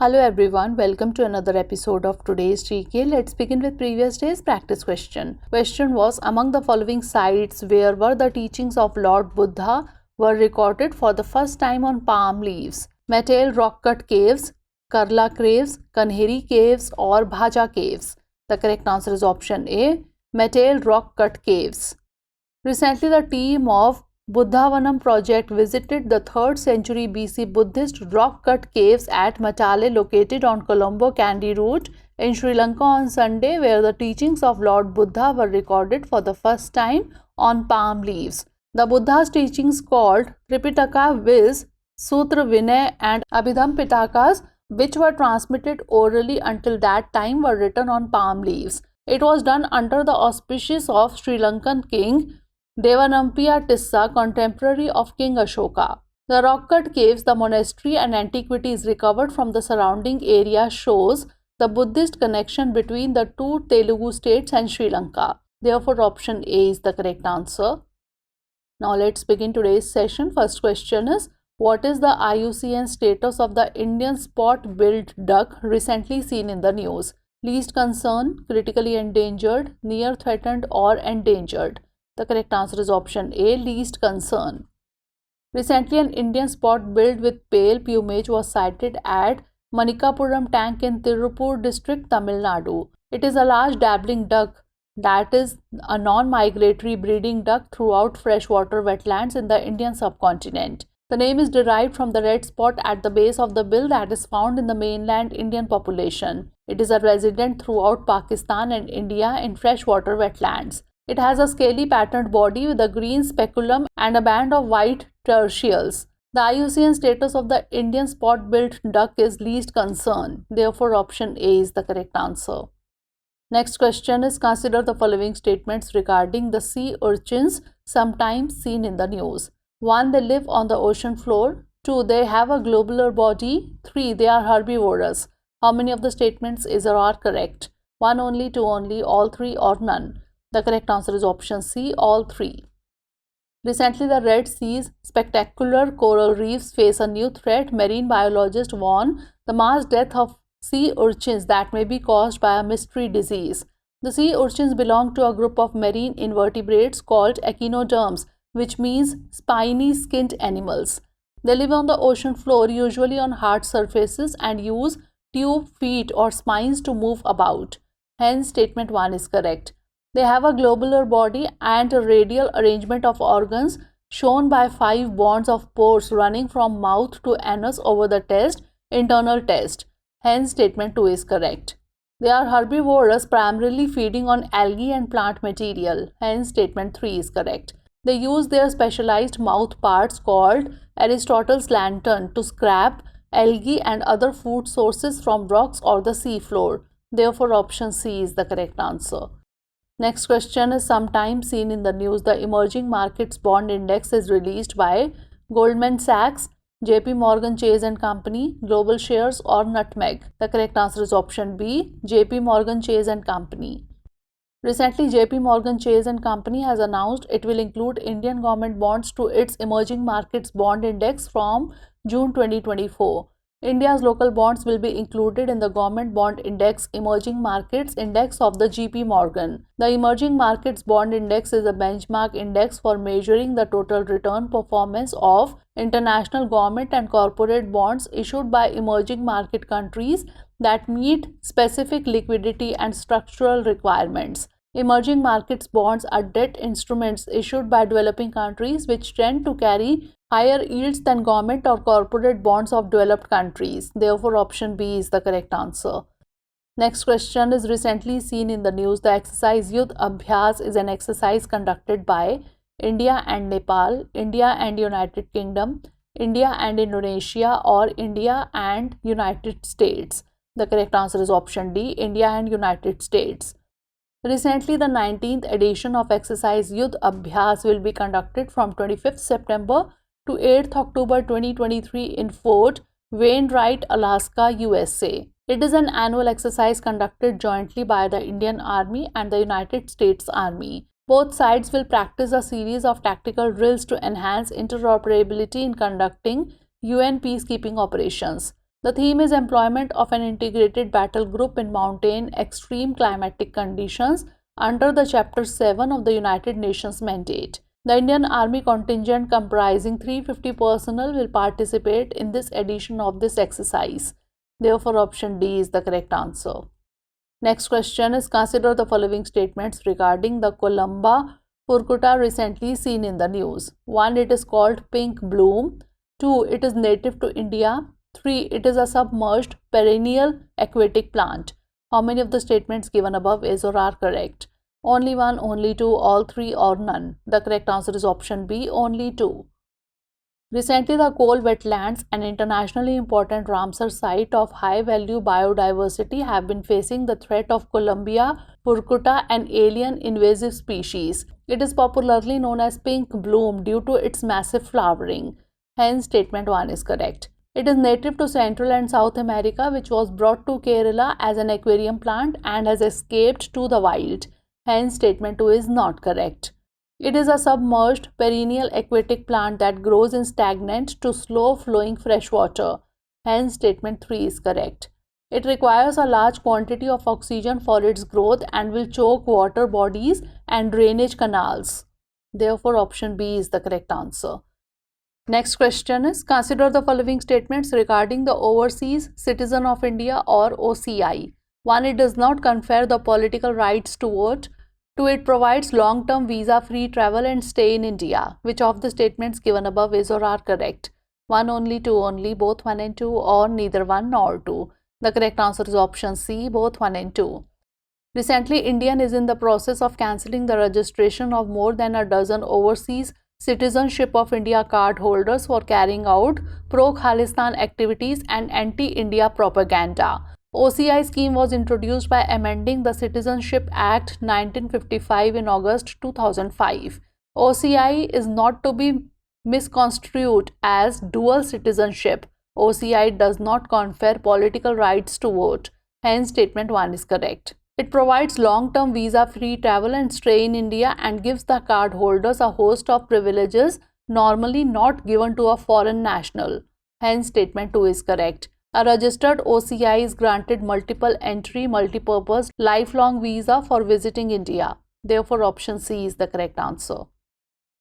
Hello everyone, welcome to another episode of today's GK. Let's begin with previous day's practice question. Question was, among the following sites where were the teachings of Lord Buddha were recorded for the first time on palm leaves? Metal Rock Cut Caves, Karla Caves, Kanheri Caves or Bhaja Caves? The correct answer is option A, Metal Rock Cut Caves. Recently, the team of Buddhavanam project visited the 3rd century BC Buddhist rock-cut caves at Matale located on Colombo Kandy route in Sri Lanka on Sunday, where the teachings of Lord Buddha were recorded for the first time on palm leaves. The Buddha's teachings called Tripitaka, Viz, Sutra Vinay and Abhidham Pitakas, which were transmitted orally until that time, were written on palm leaves. It was done under the auspices of Sri Lankan king Devanampiya Tissa, contemporary of King Ashoka. The rock-cut caves, the monastery and antiquities recovered from the surrounding area shows the Buddhist connection between the two Telugu states and Sri Lanka. Therefore, option A is the correct answer. Now, let's begin today's session. First question is, what is the IUCN status of the Indian spot-billed duck recently seen in the news? Least concern, critically endangered, near threatened or endangered? The correct answer is option A, least concern. Recently, an Indian spot-billed with pale plumage was sighted at Manikapuram tank in Tirupur district, Tamil Nadu. It is a large dabbling duck that is a non-migratory breeding duck throughout freshwater wetlands in the Indian subcontinent. The name is derived from the red spot at the base of the bill that is found in the mainland Indian population. It is a resident throughout Pakistan and India in freshwater wetlands. It has a scaly patterned body with a green speculum and a band of white tertials. The IUCN status of the Indian spot-billed duck is least concern. Therefore, option A is the correct answer. Next question is, consider the following statements regarding the sea urchins sometimes seen in the news. 1. They live on the ocean floor. 2. They have a globular body. 3. They are herbivorous. How many of the statements are correct? 1 only, 2 only, all 3 or none? The correct answer is option C, all 3. Recently, the Red Sea's spectacular coral reefs face a new threat. Marine biologists warn the mass death of sea urchins that may be caused by a mystery disease. The sea urchins belong to a group of marine invertebrates called echinoderms, which means spiny-skinned animals. They live on the ocean floor, usually on hard surfaces, and use tube feet or spines to move about. Hence, statement 1 is correct. They have a globular body and a radial arrangement of organs shown by 5 bonds of pores running from mouth to anus over the internal test. Hence, statement 2 is correct. They are herbivorous, primarily feeding on algae and plant material. Hence, statement 3 is correct. They use their specialized mouth parts called Aristotle's lantern to scrape algae and other food sources from rocks or the sea floor. Therefore, option C is the correct answer. Next question is, sometimes seen in the news, the emerging markets bond index is released by Goldman Sachs, JP Morgan Chase and Company, Global Shares or Nutmeg. The correct answer is option B, JP Morgan Chase and Company. Recently, JP Morgan Chase and Company has announced it will include Indian government bonds to its emerging markets bond index from June 2024. India's local bonds will be included in the Government Bond Index Emerging Markets Index of the JP Morgan. The Emerging Markets Bond Index is a benchmark index for measuring the total return performance of international government and corporate bonds issued by emerging market countries that meet specific liquidity and structural requirements. Emerging markets bonds are debt instruments issued by developing countries which tend to carry higher yields than government or corporate bonds of developed countries. Therefore, option B is the correct answer. Next question is, recently seen in the news, the exercise Yudh Abhyaas is an exercise conducted by India and Nepal, India and United Kingdom, India and Indonesia, or India and United States. The correct answer is option D, India and United States. Recently, the 19th edition of exercise Yudh Abhyaas will be conducted from 25th September to 8th October 2023 in Fort Wainwright, Alaska, USA. It is an annual exercise conducted jointly by the Indian Army and the United States Army. Both sides will practice a series of tactical drills to enhance interoperability in conducting UN peacekeeping operations. The theme is employment of an integrated battle group in mountain extreme climatic conditions under the Chapter 7 of the United Nations mandate. The Indian Army contingent comprising 350 personnel will participate in this edition of this exercise. Therefore, option D is the correct answer. Next question is, consider the following statements regarding the Columba Furcuta recently seen in the news. 1. It is called pink bloom. 2. It is native to India. 3. It is a submerged perennial aquatic plant. How many of the statements given above is or are correct? Only 1, only 2, all 3 or none. The correct answer is option B, only 2. Recently, the coal wetlands, an internationally important Ramsar site of high-value biodiversity, have been facing the threat of Columba furcuta, an alien invasive species. It is popularly known as pink bloom due to its massive flowering. Hence, statement 1 is correct. It is native to Central and South America, which was brought to Kerala as an aquarium plant and has escaped to the wild. Hence, statement 2 is not correct. It is a submerged perennial aquatic plant that grows in stagnant to slow-flowing fresh water. Hence, statement 3 is correct. It requires a large quantity of oxygen for its growth and will choke water bodies and drainage canals. Therefore, option B is the correct answer. Next question is, consider the following statements regarding the Overseas Citizen of India or OCI. 1. It does not confer the political rights to vote. 2. It provides long-term visa-free travel and stay in India. Which of the statements given above is or are correct? 1 only, 2 only, both 1 and 2, or neither 1 nor 2. The correct answer is option C, both 1 and 2. Recently, India is in the process of cancelling the registration of more than a dozen overseas Citizenship of India card holders for carrying out pro-Khalistan activities and anti-India propaganda. OCI scheme was introduced by amending the Citizenship Act 1955 in August 2005. OCI is not to be misconstrued as dual citizenship. OCI does not confer political rights to vote. Hence, statement 1 is correct. It provides long-term visa-free travel and stay in India and gives the card holders a host of privileges normally not given to a foreign national. Hence, statement 2 is correct. A registered OCI is granted multiple entry, multi-purpose, lifelong visa for visiting India. Therefore, option C is the correct answer.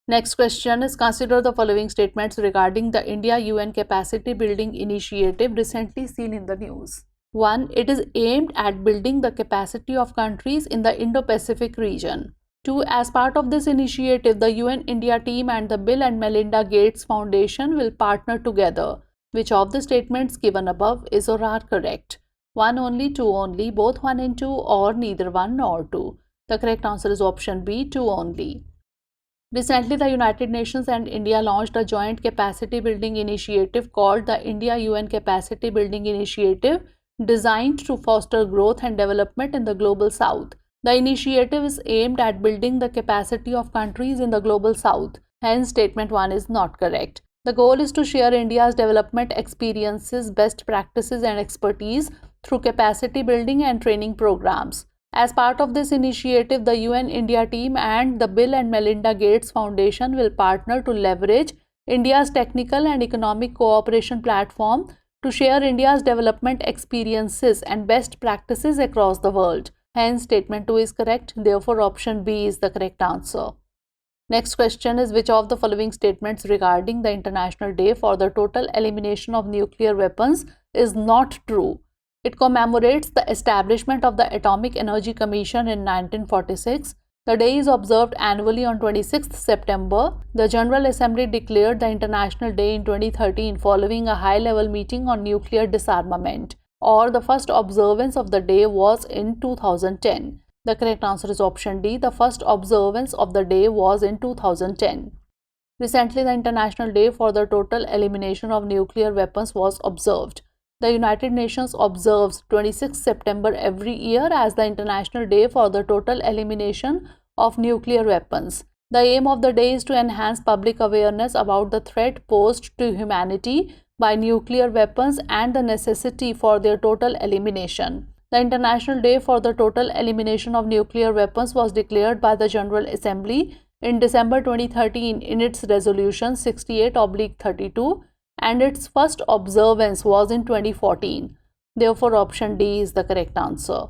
Next question is, consider the following statements regarding the India-UN Capacity Building Initiative recently seen in the news. 1. It is aimed at building the capacity of countries in the Indo-Pacific region. 2. As part of this initiative, the UN India team and the Bill and Melinda Gates Foundation will partner together. Which of the statements given above is or are correct? 1 only, 2 only, both 1 and 2, or neither 1 nor 2. The correct answer is option B, 2 only. Recently, the United Nations and India launched a joint capacity building initiative called the India-UN Capacity Building Initiative, designed to foster growth and development in the Global South. The initiative is aimed at building the capacity of countries in the Global South. Hence, statement 1 is not correct. The goal is to share India's development experiences, best practices and expertise through capacity building and training programs. As part of this initiative, the UN India team and the Bill and Melinda Gates Foundation will partner to leverage India's technical and economic cooperation platform to share India's development experiences and best practices across the world. Hence, statement 2 is correct. Therefore, option B is the correct answer. Next question is, which of the following statements regarding the International Day for the Total Elimination of Nuclear Weapons is not true? It commemorates the establishment of the Atomic Energy Commission in 1946. The day is observed annually on 26th September. The General Assembly declared the International Day in 2013 following a high-level meeting on nuclear disarmament, or the first observance of the day was in 2010. The correct answer is option D. The first observance of the day was in 2010. Recently, the International Day for the Total Elimination of Nuclear Weapons was observed. The United Nations observes 26th September every year as the International Day for the Total Elimination of Nuclear Weapons. The aim of the day is to enhance public awareness about the threat posed to humanity by nuclear weapons and the necessity for their total elimination. The International Day for the Total Elimination of Nuclear Weapons was declared by the General Assembly in December 2013 in its Resolution 68/32. and its first observance was in 2014. Therefore, option D is the correct answer.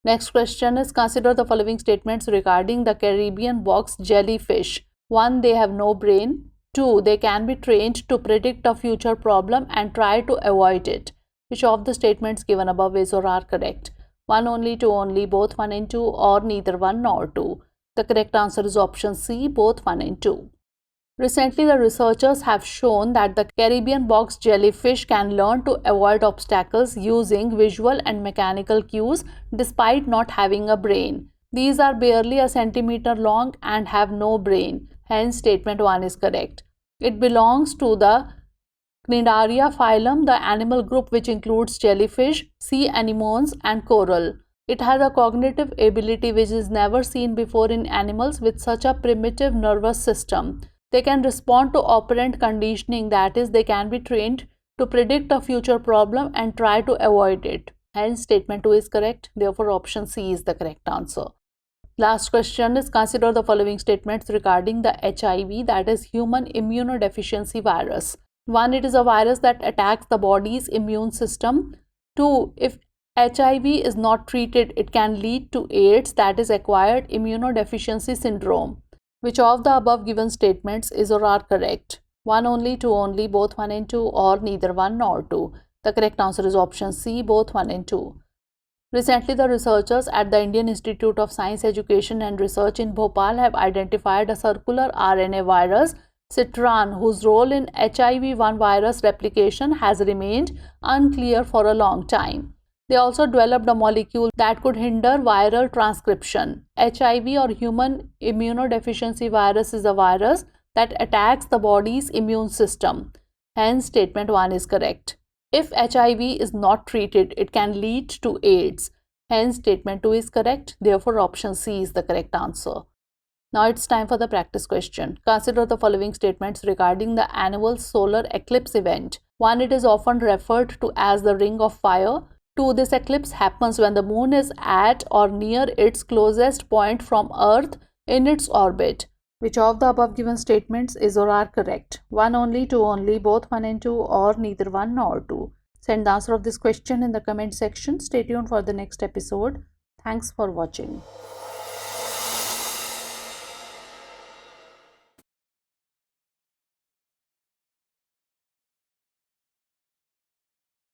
Next question is, consider the following statements regarding the Caribbean box jellyfish. 1. They have no brain. 2. They can be trained to predict a future problem and try to avoid it. Which of the statements given above is or are correct? 1 only, 2 only, both 1 and 2, or neither 1 nor 2. The correct answer is option C, both 1 and 2. Recently, the researchers have shown that the Caribbean box jellyfish can learn to avoid obstacles using visual and mechanical cues despite not having a brain. These are barely a centimeter long and have no brain. Hence, statement 1 is correct. It belongs to the Cnidaria phylum, the animal group which includes jellyfish, sea anemones, and coral. It has a cognitive ability which is never seen before in animals with such a primitive nervous system. They can respond to operant conditioning, that is, they can be trained to predict a future problem and try to avoid it. Hence, statement 2 is correct. Therefore, option C is the correct answer. Last question is, consider the following statements regarding the HIV, that is, human immunodeficiency virus. 1. It is a virus that attacks the body's immune system. 2. If HIV is not treated, it can lead to AIDS, that is, acquired immunodeficiency syndrome. Which of the above given statements is or are correct? 1 only, 2 only, both 1 and 2, or neither 1 nor 2. The correct answer is option C, both 1 and 2. Recently, the researchers at the Indian Institute of Science Education and Research in Bhopal have identified a circular RNA virus, Citran, whose role in HIV-1 virus replication has remained unclear for a long time. They also developed a molecule that could hinder viral transcription. HIV, or human immunodeficiency virus, is a virus that attacks the body's immune system. Hence, statement 1 is correct. If HIV is not treated, it can lead to AIDS. Hence, statement 2 is correct. Therefore, option C is the correct answer. Now it's time for the practice question. Consider the following statements regarding the annual solar eclipse event. 1. It is often referred to as the Ring of Fire. 2. This eclipse happens when the moon is at or near its closest point from Earth in its orbit. Which of the above given statements is or are correct? 1 only, 2 only, both 1 and 2, or neither 1 nor 2. Send the answer of this question in the comment section. Stay tuned for the next episode. Thanks for watching.